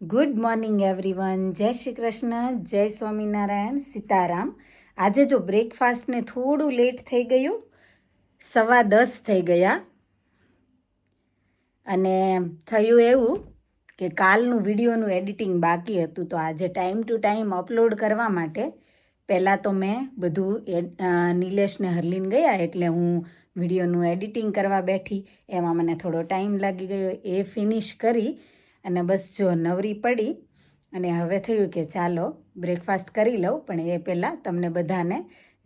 Good morning everyone. જય શ્રી કૃષ્ણ, જય સ્વામિનારાયણ, સીતારામ. આજે જો બ્રેકફાસ્ટને થોડું લેટ થઈ ગયું, 10:15 થઈ ગયા. અને થયું એવું કે કાલનું વિડીયોનું એડિટિંગ બાકી હતું, તો આજે ટાઈમ ટુ ટાઈમ અપલોડ કરવા માટે પહેલાં તો મેં બધું નિલેશને હરલીન ગયા એટલે હું વિડીયોનું એડિટિંગ કરવા બેઠી. એમાં મને થોડો ટાઈમ લાગી ગયો. એ ફિનિશ કરી અને બસ જો નવરી પડી અને હવે થયું કે ચાલો બ્રેકફાસ્ટ કરી લઉં, પણ એ પહેલાં તમને બધાને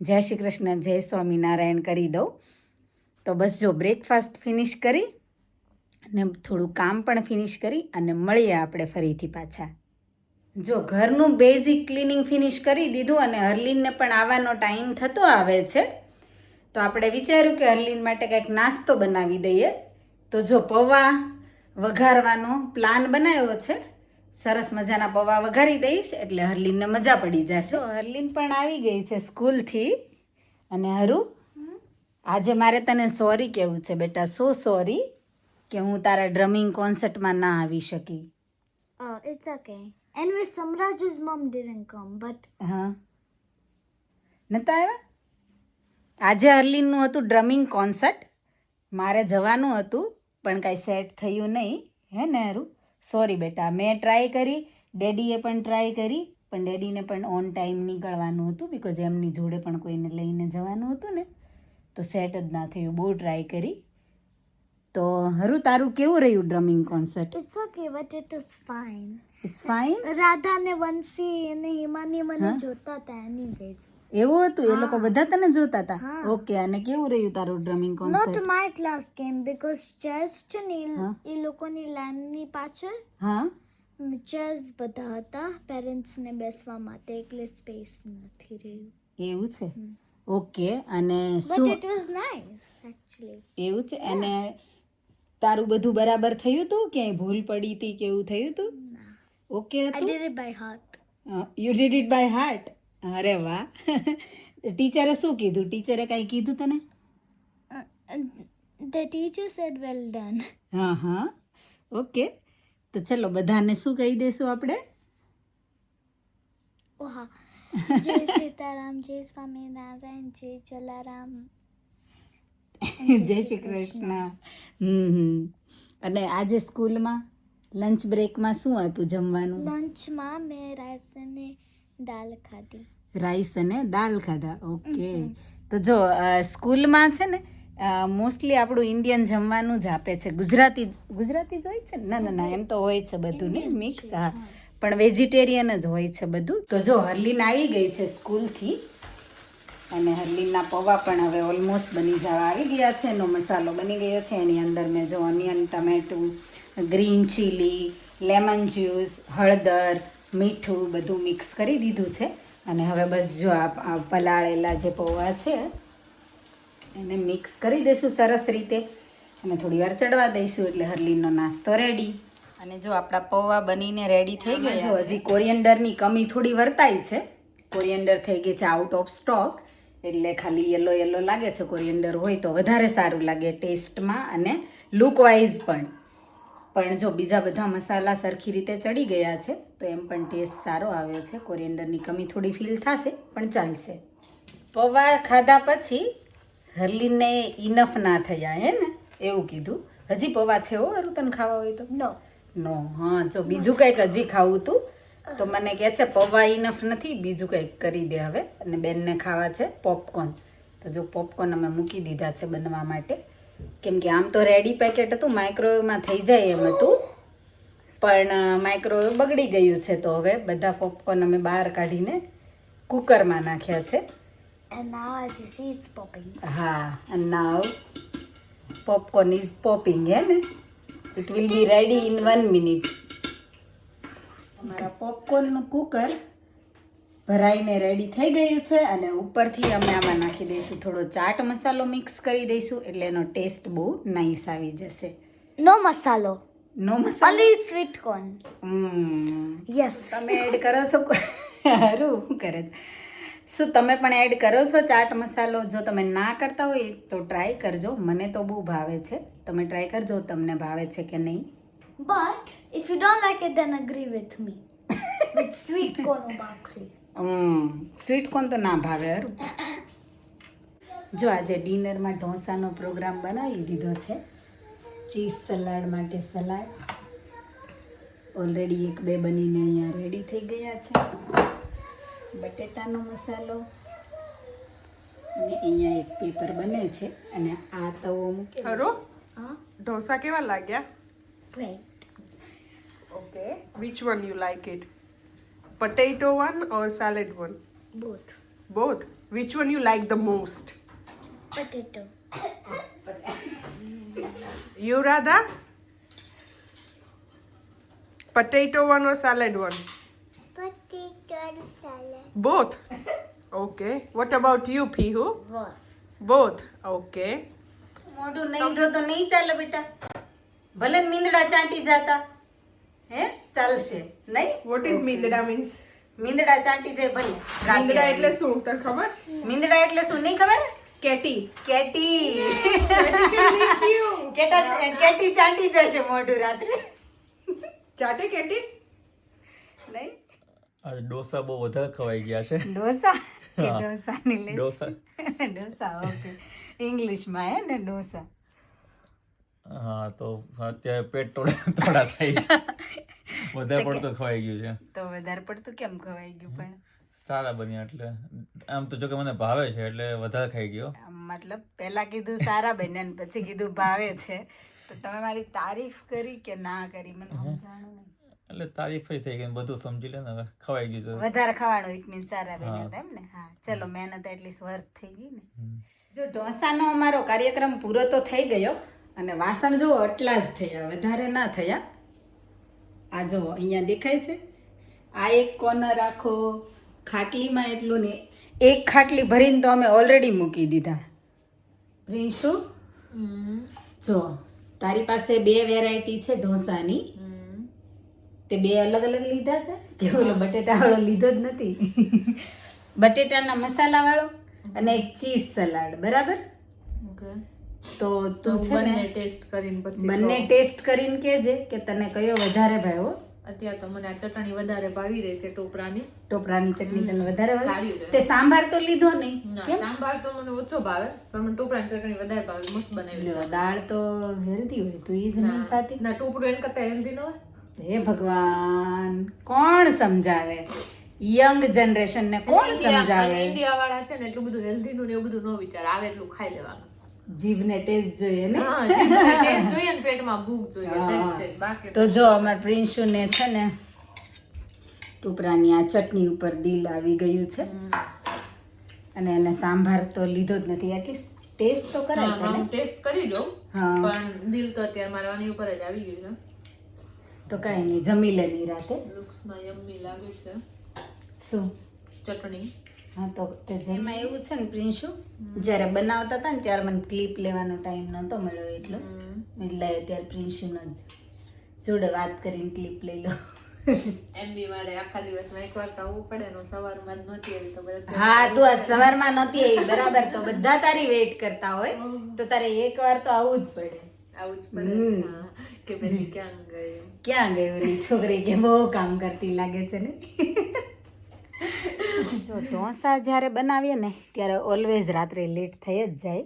જય શ્રી કૃષ્ણ, જય સ્વામિનારાયણ કરી દઉં. તો બસ જો બ્રેકફાસ્ટ ફિનિશ કરી અને થોડું કામ પણ ફિનિશ કરી અને મળીએ આપણે ફરીથી પાછા. જો ઘરનું બેઝિક ક્લિનિંગ ફિનિશ કરી દીધું અને હરલીનને પણ આવવાનો ટાઈમ થતો આવે છે, તો આપણે વિચાર્યું કે હરલીન માટે કંઈક નાસ્તો બનાવી દઈએ. તો જો પૌવા વઘારવાનો પ્લાન બનાવ્યો છે. સરસ મજાના પૌવા વઘારી દઈશ એટલે હરલીનને મજા પડી જશે. હરલીન પણ આવી ગઈ છે સ્કૂલથી. અને હરુ, આજે મારે તને સોરી કહેવું છે બેટા. સો સોરી કે હું તારા ડ્રમિંગ કોન્સર્ટમાં ના આવી શકી. Oh, it's okay. Anyway, Samraj's mom didn't come, but હા, નતા આવ્યા? આજે હરલીનનું હતું ડ્રમિંગ કોન્સર્ટ. મારે જવાનું હતું પણ કાંઈ સેટ થયું નહીં. હે ને હરું? સોરી બેટા. મેં ટ્રાય કરી, ડેડીએ પણ ટ્રાય કરી, પણ ડેડીને પણ ઓન ટાઈમ નીકળવાનું હતું બિકોઝ એમની જોડે પણ કોઈને લઈને જવાનું હતું ને, તો સેટ જ ના થયું. બહુ ટ્રાય કરી. તો હરું, તારું કેવું રહ્યું drumming concert? it's okay, but it was fine. It's fine. Radha ને Vansi અને હિમાની મને હા? જોતા હતા anyways. એવું હતું? એ લોકો હા. બધા તને જોતા હતા? હા. ઓકે. અને કેવું રહ્યું તારું drumming Not concert? my class came because chairs છે ને હા. એ લોકોની લાઈનની પાછળ હા, ચેર્સ બધા હતા પેરેન્ટ્સને બેસવા માટે, એટલે સ્પેસ નથી રહ્યું. એવું છે. ઓકે. અને But શું it was nice actually. એવું છે? અને તારું બધું બરાબર થયું હતું? ક્યાંય ભૂલ પડી હતી કે એવું થયું હતું? ઓકે I હતું? did it by heart. You did it by heart. અરે વાહ. ટીચરે શું કીધું? ટીચરે કાંઈ કીધું તને? The teacher said well done. હા હા, ઓકે. તો ચલો બધાને શું કહી દઈશું આપણે? Oh હા. જય સીતારામ, જય સ્વામિનારાયણ, જય જલારામ. જય શ્રી કૃષ્ણ. અને આજે સ્કૂલમાં લંચ બ્રેકમાં શું આપ્યું જમવાનું? લંચમાં મેં રાઈસ અને દાલ ખાધી. રાઈસ અને દાલ ખાધા. ઓકે. તો જો સ્કૂલમાં છે ને મોસ્ટલી આપણું ઇન્ડિયન જમવાનું જ આપે છે. ગુજરાતી જ હોય છે ને? ના ના ના, એમ તો હોય છે બધું ને મિક્સ. હા, પણ વેજીટેરિયન જ હોય છે બધું. તો જો હરલીન આવી ગઈ છે સ્કૂલથી અને હરલીનના પૌવા પણ હવે ઓલમોસ્ટ બની જવા આવી ગયા છે. એનો મસાલો બની ગયો છે. એની અંદર મેં જો ઓનિયન, ટમેટું, ગ્રીન ચીલી, લેમન જ્યુસ, હળદર, મીઠું બધું મિક્સ કરી દીધું છે. અને હવે બસ જો આ પલાળેલા જે પૌવા છે એને મિક્સ કરી દઈશું સરસ રીતે અને થોડી વાર ચડવા દઈશું એટલે હરલીનનો નાસ્તો રેડી. અને જો આપણા પૌવા બનીને રેડી થઈ ગયા. જો હજી કોરિયન્ડરની કમી થોડી વર્તાય છે. કોરિયન્ડર થઈ ગઈ છે આઉટ ઓફ સ્ટોક, એટલે ખાલી યલો યલો લાગે છે. કોરિયન્ડર હોય તો વધારે સારું લાગે ટેસ્ટમાં અને લુકવાઇઝ પણ. પણ જો બીજા બધા મસાલા સરખી રીતે ચડી ગયા છે તો એમ પણ ટેસ્ટ સારો આવ્યો છે. કોરિયન્ડરની કમી થોડી ફીલ થશે પણ ચાલશે. પૌવા ખાધા પછી હરલીનને ઇનફ ના થયા, હે ને? એવું કીધું. હજી પૌવા છે હો હરું, તને ખાવા હોય તો? નો. નો. હા, જો બીજું કંઈક હજી ખાવું હતું તો મને કહે છે પૌવા ઇનફ નથી, બીજું કંઈક કરી દે હવે. અને બેનને ખાવા છે પોપકોર્ન. તો જો પોપકોર્ન અમે મૂકી દીધા છે બનવા માટે, કેમ કે આમ તો રેડી પેકેટ હતું, માઇક્રોવેવમાં થઈ જાય એમ હતું, પણ માઇક્રોવેવ બગડી ગયું છે. તો હવે બધા પોપકોર્ન અમે બહાર કાઢીને કુકરમાં નાખ્યા છે. And now as you see it's popping. હા, and now popcorn is popping, હે ને? It will be ready in 1 minute. અમારા પોપકોર્નનું કુકર ભરાઈને રેડી થઈ ગયું છે અને ઉપરથી અમે આમાં નાખી દઈશું થોડો ચાટ મસાલો મિક્સ કરી દઈશું એટલે એનો ટેસ્ટ બહુ નાઈસ આવી જશે. No masalo. નો મસાલો? Only sweet corn. Yes. તમે એડ કરો છો? સારું, શું કરે? શું તમે પણ એડ કરો છો ચાટ મસાલો? જો તમે ના કરતા હોય તો ટ્રાય કરજો. મને તો બહુ ભાવે છે. તમે ટ્રાય કરજો તમને ભાવે છે કે નહીં. But If you don't like it, then agree with me. With sweet corn or bhakri. Sweet corn તો ના ભાવે હરું. જો આજે ડિનરમાં ઢોસાનો પ્રોગ્રામ બનાવી દીધો છે. ચીઝ સલાડ માટે સલાડ ઓલરેડી 1-2 બનીને અહીંયા રેડી થઈ ગયા છે. બટેટાનો મસાલો અને અહીંયા એક પેપર બને છે અને આ તવો મૂકે. હરો Huh? ઢોસા કેવા લાગ્યા? Great. Okay which one you like it? Potato one or salad one? Both. Both. Which one you like the most? Potato. You Radha? Potato one or salad one? Potato salad. Both. Okay. What about you, Pihu? Both. Both. Okay. મોઢું નહીં ધો તો નહીં ચાલે બેટા. ભલે ને મીંદડા ચાંટી જાતા હે ચાલશે નહીં. What is મીંદડા means? મીંદડા ચાંટી જાય ભલે. મીંદડા એટલે શું તને ખબર છે? મીંદડા એટલે શું નહીં ખબર? કેટી. કેટી. કેટી ચાંટી જશે મોઢું રાત્રે ચાટે કેટી? નહીં આજે ડોસા બહુ વધારે ખવાઈ ગયા છે. ડોસા કે હા. ડોસાની લે ડોસા ડોસા ઓકે ઇંગ્લિશમાં હે ને ડોસા. હા તો અત્યારે પેટ થોડા થઈ ગયા. વધારે પડતું ખવાઈ ગયું છે. તો વધારે પડતું કેમ ખવાઈ ગયું પણ સારા બન્યા એટલે આમ તો જો કે મને ભાવે છે એટલે વધારે ખાઈ ગયો. મતલબ પહેલા કીધું સારા બન્યા ને પછી કીધું ભાવે છે તો તમે મારી તારીફ કરી કે ના કરી મને સમજાણું નહીં. એટલે તારીફ થઈ ગઈ ને બધું સમજી લે ને હવે ખવાઈ ગયું તો. વધારે ખાવાનું ઇટ મીન્સ સારા બન્યા હતા એમ ને. હા ચલો મહેનત એટલી વર્થ થઈ ગઈ ને. જો ઢોસાનો અમારો કાર્યક્રમ પૂરો તો થઈ ગયો અને વાસણ જો આટલા જ થયા વધારે ના થયા. આ જો અહીંયા દેખાય છે આ એક કોર્નર આખો ખાટલીમાં એટલું ને એક ખાટલી ભરીને તો અમે ઓલરેડી મૂકી દીધા. પ્રિન્સુ જો તારી પાસે 2 વેરાયટી છે ઢોસાની તે 2 અલગ અલગ લીધા છે કે ઓલો બટેટાવાળો લીધો જ નથી. બટેટાના મસાલાવાળો અને એક ચીઝ સલાડ બરાબર. તો તું છે ને ટેસ્ટ કરીને પછી બંને ટેસ્ટ કરીને કહેજે કે તને કયો વધારે ભાવ્યો. અત્યારે તો મને આ ચટણી વધારે ભાવી રહી છે ટોપરાની. ટોપરાની ચટણી તને વધારે ભાવે. સારી છે. તે સાંભાર તો લીધો નહીં ના કેમ? સાંભાર તો મને ઓછો ભાવે પણ મને ટોપરાની ચટણી વધારે ભાવે મસ્ત બનાવી લ્યો, દાળ તો હેલ્ધી હોય તું ઈ જ નહીં ખાતી. ના ટોપરું એને કરતા હેલ્ધી ન હોય. હે ભગવાન કોણ સમજાવે યંગ જનરેશન ને કોણ સમજાવે? ઇન્ડિયા વાળા છે ને એટલું બધું હેલ્ધી નું ને એવું બધું ન વિચાર આવે એટલું ખાઈ લેવાનું. જીભને ટેસ્ટ જોઈએ ને. હા જીભને taste જોઈએ ને પેટમાં ભૂખ જોઈએ that's it. બાકી તો જો અમાર પ્રિન્સુને છે ને ટુપરાની આ ચટણી ઉપર દિલ આવી ગયું છે અને એને સાંભાર તો લીધો જ નથી. એટલીસ્ટ ટેસ્ટ તો કરાય હું તને. ટેસ્ટ કરી લઉં હા પણ દિલ તો અત્યારે મારા આની ઉપર જ આવી ગયું તો કાંઈ નહીં જમી લે ની રાતે. છે લુક્સમાં યમ્મી લાગે છે શું ચટણી. હા તો તે જેમાં એવું છે ને પ્રિન્સુ જ્યારે બનાવતા હતા ને ત્યારે મને ક્લિપ લેવાનો ટાઈમ નહોતો મળ્યો એટલો મેં લાવ્યો ત્યારે પ્રિન્સુનો જ જોડે વાત કરીને ક્લિપ લઈ લો. એમ બી મારે આખા દિવસમાં એકવાર તો આવવું પડે ને સવારમાં જ નહોતી આવી તો બધા હા તું આજ સવારમાં નહોતી આવી બરાબર તો બધા તારી વેઇટ કરતા હોય તો તારે એકવાર તો આવવું જ પડે. આવું જ પડે. હા, કે પેલી ક્યાં ગઈ ક્યાં ગઈ ઓલી છોકરી કે બહુ કામ કરતી લાગે છે ને. જો ઢોસા જ્યારે બનાવીએ ને ત્યારે ઓલવેઝ રાત્રે લેટ થઈ જ જાય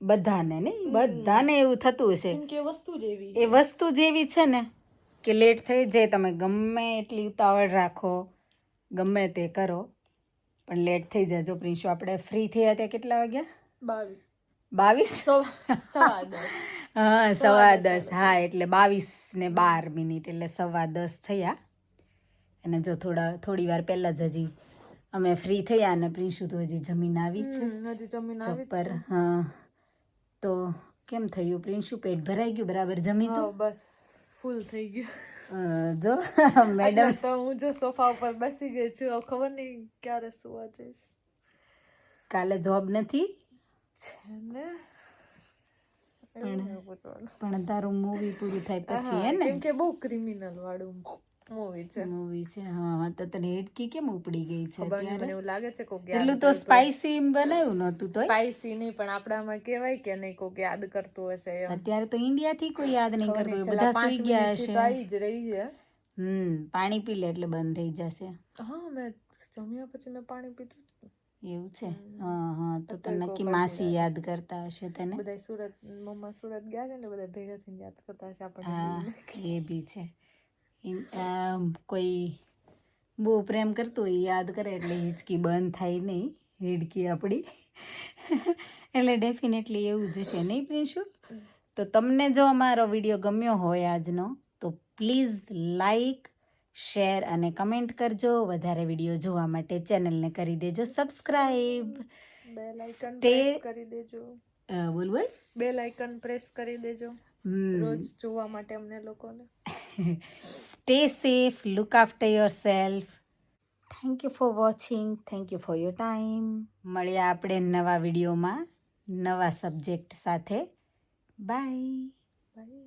બધાને ને બધાને એવું થતું હશે એ વસ્તુ જેવી છે ને કે લેટ થઈ જાય. તમે ગમે એટલી ઉતાવળ રાખો ગમે તે કરો પણ લેટ થઈ જાય. જો પ્રિન્સુ આપણે ફ્રી થયા ત્યાં કેટલા વાગ્યા? 22 હા 10:15 હા એટલે 22 ને 12 મિનિટ એટલે 10:15 થયા. અને જો થોડી વાર પહેલા જ હજી અમે ફ્રી થયા અને પ્રિન્સુ તો હજી જમીન આવી છે ચપ્પર. હા તો કેમ થયું પ્રિન્સુ? પેટ ભરાઈ ગયું બરાબર જમી તો? બસ ફૂલ થઈ ગયું. જો મેડમ તો હું જો સોફા ઉપર બેસી ગઈ છું હવે ખબર નહીં ક્યારે સુવા જઈશ. કાલે જોબ નથી છે ને પણ તારું મૂવી પૂરું થાય પછી હે ને કેમ કે બહુ ક્રિમિનલ વાળું મૂવી છે. મૂવી છે. હા તો તને હેડકી કેમ ઉપડી ગઈ છે ખબર નહીં, મને અત્યારે? એવું લાગે છે કોક એટલું તો સ્પાઈસી બનાવ્યું નહોતું તોય. સ્પાઈસી નહીં, પણ આપણામાં કહેવાય કે નહીં કોક યાદ કરતું હશે એમ. અત્યારે તો ઇન્ડિયાથી કોઈ યાદ નહીં ખબર કરતું નહીં, હોય, છેલ્લા બધા 5 સુઈ ગયા મિનિટથી તો હશે. આવી જ રહી છે. પાણી પી લે એટલે બંધ થઈ જશે. હા, મેં જમ્યા પછી મેં પાણી પીધું જ નહીં. એવું છે? હા તો તને અત્યારે નક્કી કોઈ માસી યાદ કરતા હશે તને. બધાય સુરત, મમ્મા સુરત ગયા છે ને, બધા ભેગા થઈને યાદ કરતા હશે આપણને. હા એ બી છે. કોઈ બહુ પ્રેમ કરતું હોય યાદ કરે એટલે હિચકી બંધ થાય નહીં, હેડકી આપણી. એટલે ડેફિનેટલી એવું જ છે નહીં પ્રિન્શુ? તો તમને જો અમારો વિડીયો ગમ્યો હોય આજનો, તો પ્લીઝ લાઈક, શેર અને કમેન્ટ કરજો. વધારે વિડીયો જોવા માટે ચેનલને કરી દેજો subscribe. Bell icon Stay- press કરી દેજો. બોલ બોલ. બેલ આઇકન પ્રેસ કરી દેજો રોજ જોવા માટે અમને લોકોને. Stay safe, look after your self. Thank you for watching, thank you for your time. મળ્યા આપણે નવા વિડીયોમાં નવા સબ્જેક્ટ સાથે. બાય. બાય.